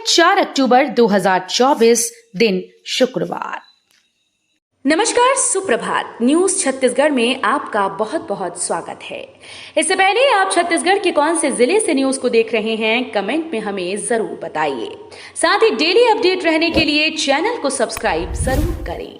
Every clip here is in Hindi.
4 अक्टूबर 2024 दिन शुक्रवार। नमस्कार, सुप्रभात। न्यूज छत्तीसगढ़ में आपका बहुत बहुत स्वागत है। इससे पहले आप छत्तीसगढ़ के कौन से जिले से न्यूज को देख रहे हैं, कमेंट में हमें जरूर बताइए। साथ ही डेली अपडेट रहने के लिए चैनल को सब्सक्राइब जरूर करें।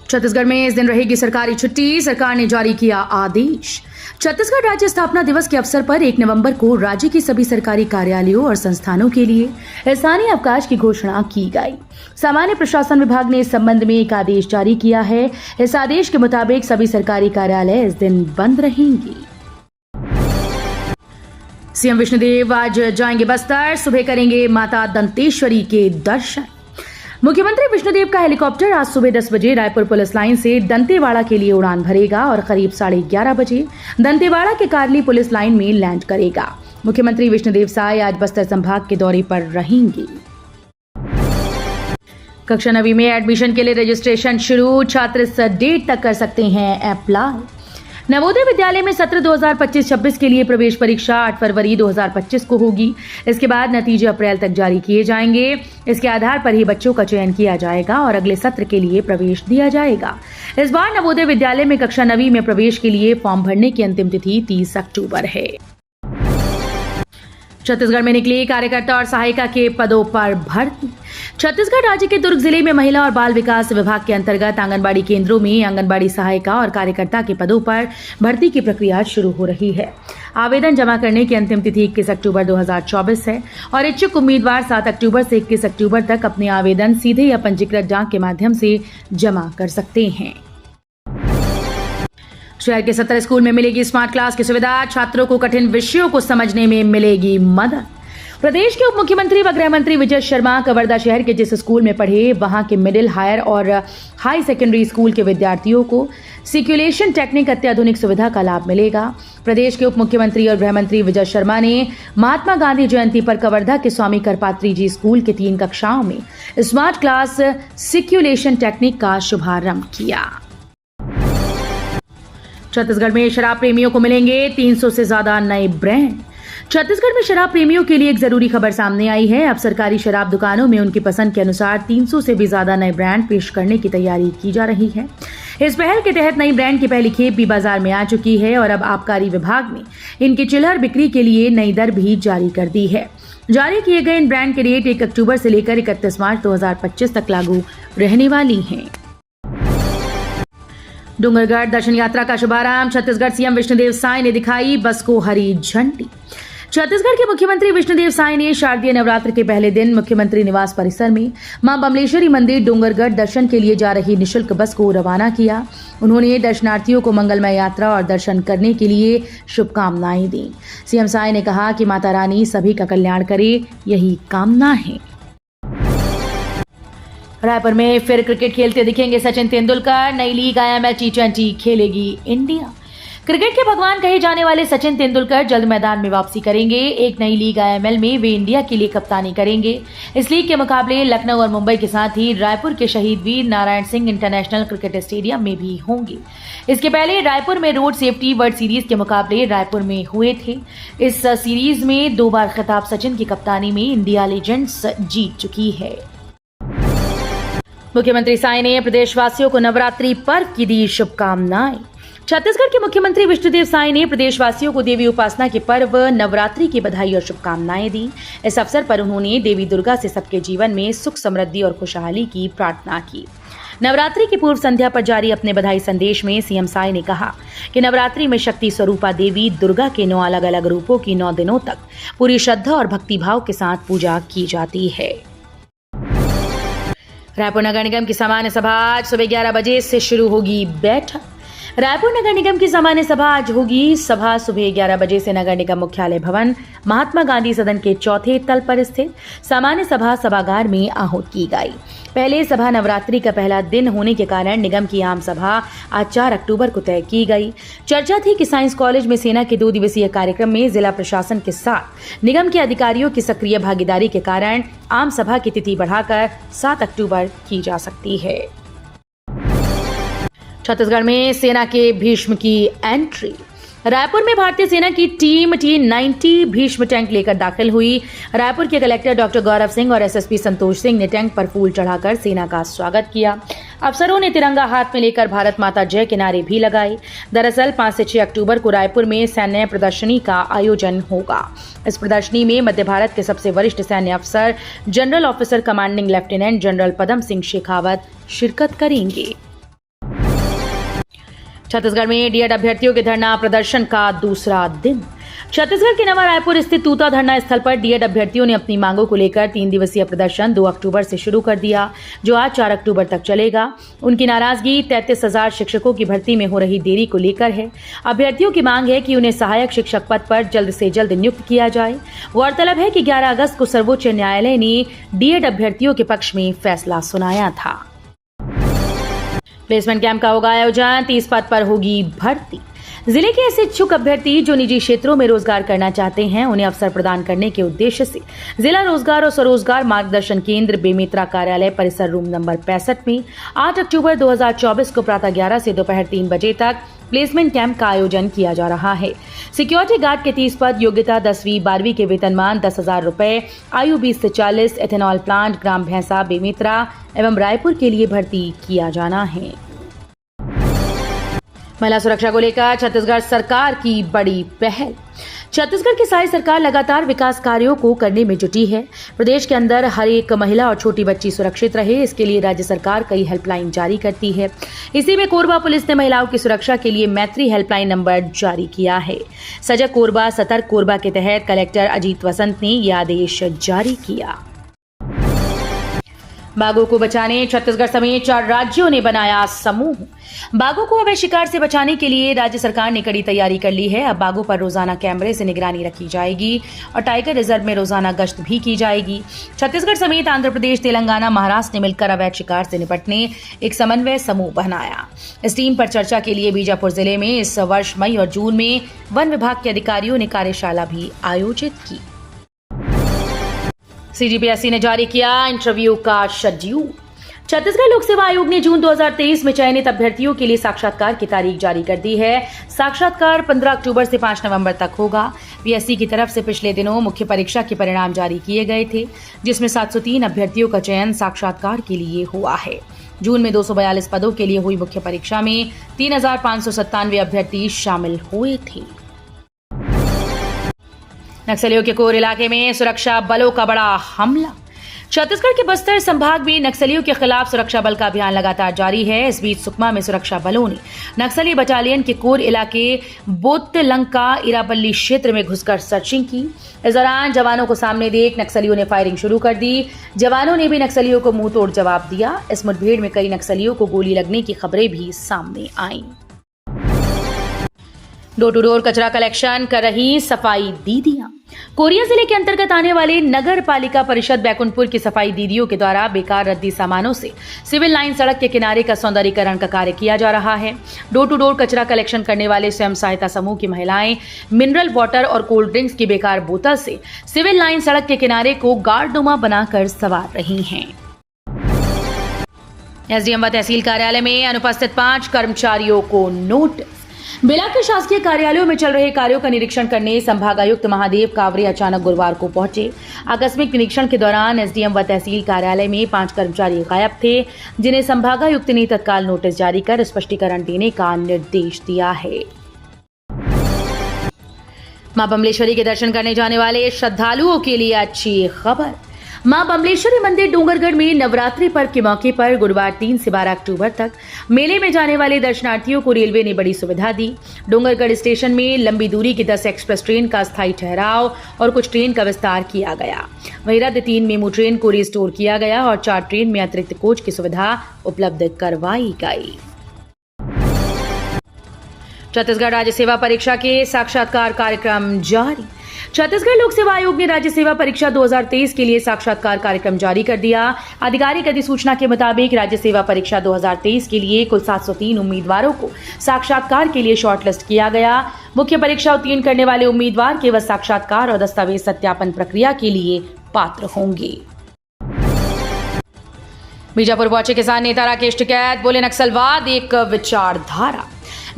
छत्तीसगढ़ में इस दिन रहेगी सरकारी छुट्टी, सरकार ने जारी किया आदेश। छत्तीसगढ़ राज्य स्थापना दिवस के अवसर पर 1 नवंबर को राज्य के सभी सरकारी कार्यालयों और संस्थानों के लिए स्थानीय अवकाश की घोषणा की गई। सामान्य प्रशासन विभाग ने इस संबंध में एक आदेश जारी किया है। इस आदेश के मुताबिक सभी सरकारी कार्यालय इस दिन बंद रहेंगे। सीएम विष्णुदेव आज जाएंगे बस्तर, सुबह करेंगे माता दंतेश्वरी के दर्शन। मुख्यमंत्री विष्णुदेव का हेलीकॉप्टर आज सुबह 10 बजे रायपुर पुलिस लाइन से दंतेवाड़ा के लिए उड़ान भरेगा और करीब 11:30 बजे दंतेवाड़ा के कारली पुलिस लाइन में लैंड करेगा। मुख्यमंत्री विष्णुदेव साय आज बस्तर संभाग के दौरे पर रहेंगे। कक्षा 9वीं में एडमिशन के लिए रजिस्ट्रेशन शुरू, छात्र इस डेट तक कर सकते हैं अप्लाई। नवोदय विद्यालय में सत्र 2025-26 के लिए प्रवेश परीक्षा 8 फरवरी 2025 को होगी। इसके बाद नतीजे अप्रैल तक जारी किए जाएंगे। इसके आधार पर ही बच्चों का चयन किया जाएगा और अगले सत्र के लिए प्रवेश दिया जाएगा। इस बार नवोदय विद्यालय में कक्षा 9वीं में प्रवेश के लिए फॉर्म भरने की अंतिम तिथि 30 अक्टूबर है। छत्तीसगढ़ में निकली कार्यकर्ता और सहायिका के पदों पर भर्ती। छत्तीसगढ़ राज्य के दुर्ग जिले में महिला और बाल विकास विभाग के अंतर्गत आंगनबाड़ी केंद्रों में आंगनबाड़ी सहायिका और कार्यकर्ता के पदों पर भर्ती की प्रक्रिया शुरू हो रही है। आवेदन जमा करने की अंतिम तिथि 21 अक्टूबर 2024 है और इच्छुक उम्मीदवार 7 अक्टूबर से 21 अक्टूबर तक अपने आवेदन सीधे या पंजीकृत डाक के माध्यम से जमा कर सकते हैं। शहर के 70 स्कूल में मिलेगी स्मार्ट क्लास की सुविधा, छात्रों को कठिन विषयों को समझने में मिलेगी मदद। प्रदेश के उप मुख्यमंत्री व गृह मंत्री विजय शर्मा कवर्धा शहर के जिस स्कूल में पढ़े, वहां के मिडिल, हायर और हाई सेकेंडरी स्कूल के विद्यार्थियों को सिक्युलेशन टेक्निक अत्याधुनिक सुविधा का लाभ मिलेगा। प्रदेश के उप मुख्यमंत्री और गृह मंत्री विजय शर्मा ने महात्मा गांधी जयंती पर कवर्धा के स्वामी करपात्री जी स्कूल के 3 कक्षाओं में स्मार्ट क्लास सिक्युलेशन टेक्निक का शुभारंभ किया। छत्तीसगढ़ में शराब प्रेमियों को मिलेंगे 300 से ज्यादा नए ब्रांड। छत्तीसगढ़ में शराब प्रेमियों के लिए एक जरूरी खबर सामने आई है। अब सरकारी शराब दुकानों में उनकी पसंद के अनुसार 300 से भी ज्यादा नए ब्रांड पेश करने की तैयारी की जा रही है। इस पहल के तहत नई ब्रांड की पहली खेप भी बाजार में आ चुकी है और अब आबकारी विभाग ने इनकी चिल्लर बिक्री के लिए नई दर भी जारी कर दी है। जारी किए गए इन ब्रांड के रेट 1 अक्टूबर से लेकर 31 मार्च 2025 तक लागू रहने वाली हैं। डूंगरगढ़ दर्शन यात्रा का शुभारंभ, छत्तीसगढ़ सीएम विष्णुदेव साय ने दिखाई बस को हरी झंडी। छत्तीसगढ़ के मुख्यमंत्री विष्णुदेव साय ने शारदीय नवरात्र के पहले दिन मुख्यमंत्री निवास परिसर में मां बमलेश्वरी मंदिर डूंगरगढ़ दर्शन के लिए जा रही निःशुल्क बस को रवाना किया। उन्होंने दर्शनार्थियों को मंगलमय यात्रा और दर्शन करने के लिए शुभकामनाएं दी। सीएम साय ने कहा कि माता रानी सभी का कल्याण करे, यही कामना है। रायपुर में फिर क्रिकेट खेलते दिखेंगे सचिन तेंदुलकर, नई लीग IML T20 खेलेगी इंडिया। क्रिकेट के भगवान कहे जाने वाले सचिन तेंदुलकर जल्द मैदान में वापसी करेंगे। एक नई लीग IML में वे इंडिया के लिए कप्तानी करेंगे। इस लीग के मुकाबले लखनऊ और मुंबई के साथ ही रायपुर के शहीद Veer Narayan Singh international cricket stadium में भी होंगे। इसके पहले रायपुर में रोड सेफ्टी वर्ल्ड सीरीज के मुकाबले रायपुर में हुए थे। इस सीरीज में 2 बार खिताब सचिन की कप्तानी में इंडिया लीजेंड्स जीत चुकी है। मुख्यमंत्री साय ने प्रदेशवासियों को नवरात्रि पर्व की दी शुभकामनाएं। छत्तीसगढ़ के मुख्यमंत्री विष्णुदेव साय ने प्रदेशवासियों को देवी उपासना के पर्व नवरात्रि की बधाई और शुभकामनाएं दी। इस अवसर पर उन्होंने देवी दुर्गा से सबके जीवन में सुख, समृद्धि और खुशहाली की प्रार्थना की। नवरात्रि की पूर्व संध्या पर जारी अपने बधाई संदेश में सीएम साय ने कहा कि नवरात्रि में शक्ति स्वरूपा देवी दुर्गा के 9 अलग अलग रूपों की 9 दिनों तक पूरी श्रद्धा और भक्तिभाव के साथ पूजा की जाती है। रायपुर नगर निगम की सामान्य सभा आज सुबह 11 बजे से शुरू होगी बैठक। रायपुर नगर निगम की सामान्य सभा आज होगी। सभा सुबह 11 बजे से नगर निगम मुख्यालय भवन महात्मा गांधी सदन के 4थे तल पर स्थित सामान्य सभा सभागार में आहूत की गई। पहले सभा नवरात्रि का पहला दिन होने के कारण निगम की आम सभा आज 4 अक्टूबर को तय की गई। चर्चा थी कि साइंस कॉलेज में सेना के 2 दिवसीय कार्यक्रम में जिला प्रशासन के साथ निगम के अधिकारियों की सक्रिय भागीदारी के कारण आम सभा की तिथि बढ़ाकर 7 अक्टूबर की जा सकती है। छत्तीसगढ़ में सेना के भीष्म की एंट्री। रायपुर में भारतीय सेना की टीम T90 भीष्म टैंक लेकर दाखिल हुई। रायपुर के कलेक्टर डॉक्टर गौरव सिंह और एसएसपी संतोष सिंह ने टैंक पर फूल चढ़ाकर सेना का स्वागत किया। अफसरों ने तिरंगा हाथ में लेकर भारत माता जय के नारे भी लगाए। दरअसल 5 से 6 अक्टूबर को रायपुर में सैन्य प्रदर्शनी का आयोजन होगा। इस प्रदर्शनी में मध्य भारत के सबसे वरिष्ठ सैन्य अफसर general officer commanding lieutenant general Padam Singh Shekhawat शिरकत करेंगे। छत्तीसगढ़ में डीएड अभ्यर्थियों के धरना प्रदर्शन का दूसरा दिन। छत्तीसगढ़ के नवा रायपुर स्थित तूता धरना स्थल पर डीएड अभ्यर्थियों ने अपनी मांगों को लेकर 3 दिवसीय प्रदर्शन 2 अक्टूबर से शुरू कर दिया, जो आज 4 अक्टूबर तक चलेगा। उनकी नाराजगी 33,000 शिक्षकों की भर्ती में हो रही देरी को लेकर है। अभ्यर्थियों की मांग है कि उन्हें सहायक शिक्षक पद पर जल्द से जल्द नियुक्त किया जाए। गौरतलब है कि 11 अगस्त को सर्वोच्च न्यायालय ने डीएड अभ्यर्थियों के पक्ष में फैसला सुनाया था। प्लेसमेंट कैंप का होगा आयोजन, 30 पद पर होगी भर्ती। जिले के ऐसे इच्छुक अभ्यर्थी जो निजी क्षेत्रों में रोजगार करना चाहते हैं, उन्हें अवसर प्रदान करने के उद्देश्य से जिला रोजगार और स्वरोजगार मार्गदर्शन केंद्र बेमेतरा कार्यालय परिसर रूम नंबर 65 में 8 अक्टूबर 2024 को प्रातः 11 से दोपहर 3 बजे तक प्लेसमेंट कैंप का आयोजन किया जा रहा है। सिक्योरिटी गार्ड के 30 पद, योग्यता 10वीं 12वीं के वेतनमान 10,000 रुपए, आयु 20 से 40, एथेनॉल प्लांट ग्राम भैंसा बेमेतरा एवं रायपुर के लिए भर्ती किया जाना है। महिला सुरक्षा को लेकर छत्तीसगढ़ सरकार की बड़ी पहल। छत्तीसगढ़ की सारी सरकार लगातार विकास कार्यों को करने में जुटी है। प्रदेश के अंदर हर एक महिला और छोटी बच्ची सुरक्षित रहे, इसके लिए राज्य सरकार कई हेल्पलाइन जारी करती है। इसी में कोरबा पुलिस ने महिलाओं की सुरक्षा के लिए मैत्री हेल्पलाइन नंबर जारी किया है। सजग कोरबा सतर्क कोरबा के तहत कलेक्टर अजीत वसंत ने यह आदेश जारी किया। बाघों को बचाने छत्तीसगढ़ समेत 4 राज्यों ने बनाया समूह। बाघों को अवैध शिकार से बचाने के लिए राज्य सरकार ने कड़ी तैयारी कर ली है। अब बाघों पर रोजाना कैमरे से निगरानी रखी जाएगी और टाइगर रिजर्व में रोजाना गश्त भी की जाएगी। छत्तीसगढ़ समेत आंध्र प्रदेश, तेलंगाना, महाराष्ट्र ने मिलकर अवैध शिकार से निपटने एक समन्वय समूह बनाया। इस टीम पर चर्चा के लिए बीजापुर जिले में इस वर्ष मई और जून में वन विभाग के अधिकारियों ने कार्यशाला भी आयोजित की। सीजीपीएससी ने जारी किया इंटरव्यू का शेड्यूल। छत्तीसगढ़ लोक सेवा आयोग ने जून 2023 में चयनित अभ्यर्थियों के लिए साक्षात्कार की तारीख जारी कर दी है। साक्षात्कार 15 अक्टूबर से 5 नवंबर तक होगा। पीएससी की तरफ से पिछले दिनों मुख्य परीक्षा के परिणाम जारी किए गए थे, जिसमें 703 अभ्यर्थियों का चयन साक्षात्कार के लिए हुआ है। जून में 242 पदों के लिए हुई मुख्य परीक्षा में 3,597 अभ्यर्थी शामिल हुए थे। नक्सलियों के कोर इलाके में सुरक्षा बलों का बड़ा हमला। छत्तीसगढ़ के बस्तर संभाग में नक्सलियों के खिलाफ सुरक्षा बल का अभियान लगातार जारी है। इस बीच सुकमा में सुरक्षा बलों ने नक्सली बटालियन के कोर इलाके बोतलंका इरापल्ली क्षेत्र में घुसकर सर्चिंग की। इस दौरान जवानों को सामने देख नक्सलियों ने फायरिंग शुरू कर दी। जवानों ने भी नक्सलियों को मुंह तोड़ जवाब दिया। इस मुठभेड़ में कई नक्सलियों को गोली लगने की खबरें भी सामने आईं। डोर टू डोर कचरा कलेक्शन कर रही सफाई दीदियां। कोरिया जिले के अंतर्गत आने वाले नगर पालिका परिषद बैकुंठपुर की सफाई दीदियों के द्वारा बेकार रद्दी सामानों से सिविल लाइन सड़क के किनारे का सौंदर्यीकरण का कार्य किया जा रहा है। डोर टू डोर कचरा कलेक्शन करने वाले स्वयं सहायता समूह की महिलाएं मिनरल वाटर और कोल्ड ड्रिंक्स की बेकार बोतल से सिविल लाइन सड़क के किनारे को गार्डनुमा बनाकर संवार रही हैं। एसडीएम व तहसील कार्यालय में अनुपस्थित 5 कर्मचारियों को नोटिस। बिला के शासकीय कार्यालयों में चल रहे कार्यों का निरीक्षण करने संभागायुक्त महादेव कावरे अचानक गुरुवार को पहुंचे। आकस्मिक निरीक्षण के दौरान एसडीएम व तहसील कार्यालय में 5 कर्मचारी गायब थे, जिन्हें संभागायुक्त ने तत्काल नोटिस जारी कर स्पष्टीकरण देने का निर्देश दिया है। मां बमलेश्वरी के दर्शन करने जाने वाले श्रद्धालुओं के लिए अच्छी खबर। मां बमलेश्वरी मंदिर डोंगरगढ़ में नवरात्रि पर्व के मौके पर गुरुवार 3 से 12 अक्टूबर तक मेले में जाने वाले दर्शनार्थियों को रेलवे ने बड़ी सुविधा दी। डोंगरगढ़ स्टेशन में लंबी दूरी की 10 एक्सप्रेस ट्रेन का स्थायी ठहराव और कुछ ट्रेन का विस्तार किया गया। वहीं रद्द 3 मेमू ट्रेन को रिस्टोर किया गया और 4 ट्रेन में अतिरिक्त कोच की सुविधा उपलब्ध करवाई गई। छत्तीसगढ़ राज्य सेवा परीक्षा के साक्षात्कार कार्यक्रम जारी। छत्तीसगढ़ लोक सेवा आयोग ने राज्य सेवा परीक्षा 2023 के लिए साक्षात्कार कार्यक्रम जारी कर दिया। आधिकारिक अधिसूचना के मुताबिक राज्य सेवा परीक्षा 2023 के लिए कुल 703 उम्मीदवारों को साक्षात्कार के लिए शॉर्टलिस्ट किया गया। मुख्य परीक्षा उत्तीर्ण करने वाले उम्मीदवार केवल साक्षात्कार और दस्तावेज सत्यापन प्रक्रिया के लिए पात्र होंगे। बीजापुर पहुंचे किसान नेता राकेश टिकैत, बोले नक्सलवाद एक विचारधारा।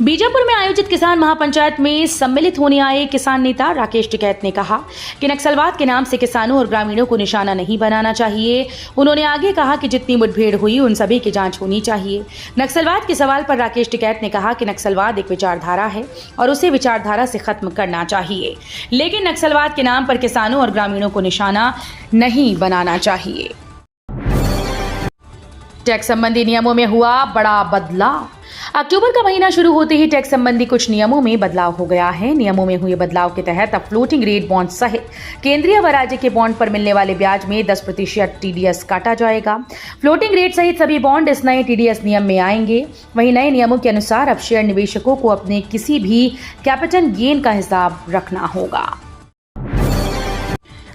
बीजापुर में आयोजित किसान महापंचायत में सम्मिलित होने आए किसान नेता राकेश टिकैत ने कहा कि नक्सलवाद के नाम से किसानों और ग्रामीणों को निशाना नहीं बनाना चाहिए। उन्होंने आगे कहा कि जितनी मुठभेड़ हुई उन सभी की जांच होनी चाहिए। नक्सलवाद के सवाल पर राकेश टिकैत ने कहा कि नक्सलवाद एक विचारधारा है और उसे विचारधारा से खत्म करना चाहिए, लेकिन नक्सलवाद के नाम पर किसानों और ग्रामीणों को निशाना नहीं बनाना चाहिए। टैक्स संबंधी नियमों में हुआ बड़ा बदलाव। अक्टूबर का महीना शुरू होते ही टैक्स संबंधी कुछ नियमों में बदलाव हो गया है। नियमों में हुए बदलाव के तहत अब फ्लोटिंग रेट बॉन्ड सहित केंद्रीय व राज्य के बॉन्ड पर मिलने वाले ब्याज में 10% टीडीएस काटा जाएगा। फ्लोटिंग रेट सहित सभी बॉन्ड इस नए टीडीएस नियम में आएंगे। वहीं नए नियमों के अनुसार अब शेयर निवेशकों को अपने किसी भी कैपिटल गेन का हिसाब रखना होगा।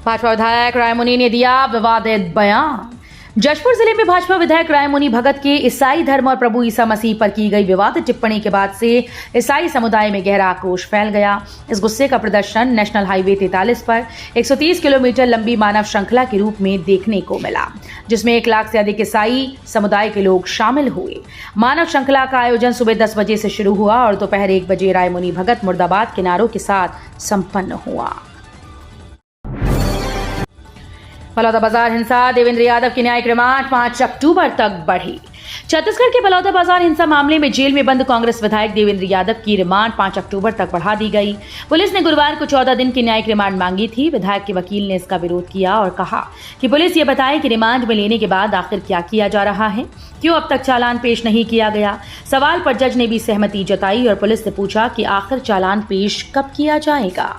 भाजपा विधायक रायमुनि ने दिया विवादित बयान। जशपुर जिले में भाजपा विधायक रायमुनि भगत के ईसाई धर्म और प्रभु ईसा मसीह पर की गई विवादित टिप्पणी के बाद से ईसाई समुदाय में गहरा आक्रोश फैल गया। इस गुस्से का प्रदर्शन नेशनल हाईवे 43 पर 130 किलोमीटर लंबी मानव श्रृंखला के रूप में देखने को मिला, जिसमें 1 लाख से अधिक ईसाई समुदाय के लोग शामिल हुए। मानव श्रृंखला का आयोजन सुबह 10 बजे से शुरू हुआ और दोपहर 1 बजे रायमुनि भगत मुर्दाबाद के नारों के साथ संपन्न हुआ। बलौदाबाजार हिंसा, देवेंद्र यादव की न्यायिक रिमांड 5 अक्टूबर तक बढ़ी। छत्तीसगढ़ के बलौदाबाजार हिंसा मामले में जेल में बंद कांग्रेस विधायक देवेंद्र यादव की रिमांड 5 अक्टूबर तक बढ़ा दी गई। पुलिस ने गुरुवार को 14 दिन की न्यायिक रिमांड मांगी थी। विधायक के वकील ने इसका विरोध किया और कहा कि पुलिस ये बताए कि रिमांड में लेने के बाद आखिर क्या किया जा रहा है, क्यों अब तक चालान पेश नहीं किया गया। सवाल पर जज ने भी सहमति जताई और पुलिस से पूछा कि आखिर चालान पेश कब किया जाएगा।